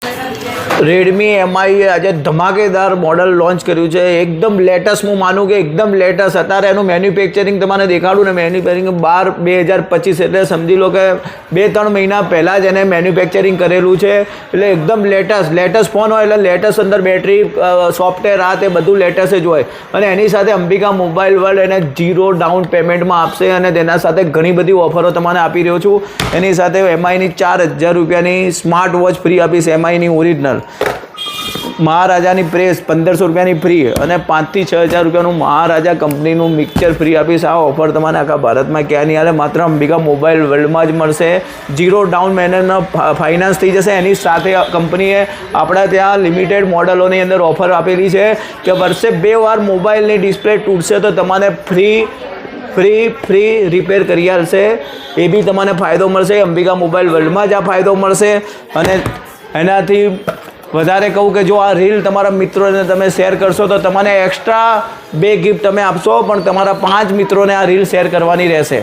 Redmi એમઆઈએ આજે ધમાકેદાર model launch કર્યું છે. એકદમ લેટેસ્ટ, હું માનું કે એકદમ લેટેસ્ટ. અત્યારે એનું મેન્યુફેક્ચરિંગ તમને દેખાડું ને, મેન્યુફેક્ચરિંગ 12/2025 એટલે સમજી લો કે 2-3 મહિના પહેલાં જ એને મેન્યુફેક્ચરિંગ કરેલું છે. એટલે એકદમ લેટેસ્ટ ફોન હોય એટલે લેટેસ્ટ અંદર બેટરી, સોફ્ટવેર, આ તે બધું લેટેસ્ટ જ હોય. અને એની સાથે અંબિકા મોબાઈલ વર્લ્ડ એને 0 ડાઉન પેમેન્ટમાં આપશે અને તેના સાથે ઘણી બધી ઓફરો તમને આપી રહ્યો છું. એની સાથે એમઆઈની 4000 રૂપિયાની સ્માર્ટ વોચ ફ્રી આપીશ, એમઆઈની ઓરિજિનલ. મહારાજાની પ્રેસ 1500 રૂપિયાની ફ્રી અને 5 થી 6000 રૂપિયાનું મહારાજા કંપનીનું મિક્સર ફ્રી આપીશ. આ ઓફર તમને આખા ભારતમાં ક્યાં નહીં આવે, માત્ર અંબિકા મોબાઈલ વર્લ્ડમાં જ મળશે. 0 ડાઉન પેમેન્ટનો ફાઇનાન્સ થઈ જશે. એની સાથે કંપનીએ આપણા ત્યાં લિમિટેડ મોડલોની અંદર ઓફર આપેલી છે કે વર્ષે 2 વાર મોબાઈલની ડિસ્પ્લે તૂટશે તો તમને ફ્રી રિપેર કરી આપશે. એ બી તમને ફાયદો મળશે. અંબિકા મોબાઈલ વર્લ્ડમાં જ આ ફાયદો મળશે. અને એનાથી વધારે કહું કે જો આ રીલ તમારા મિત્રોને તમે શેર કરશો તો તમને એક્સ્ટ્રા 2 ગિફ્ટ તમે આપશો, પણ તમારા 5 મિત્રોને આ રીલ શેર કરવાની રહેશે.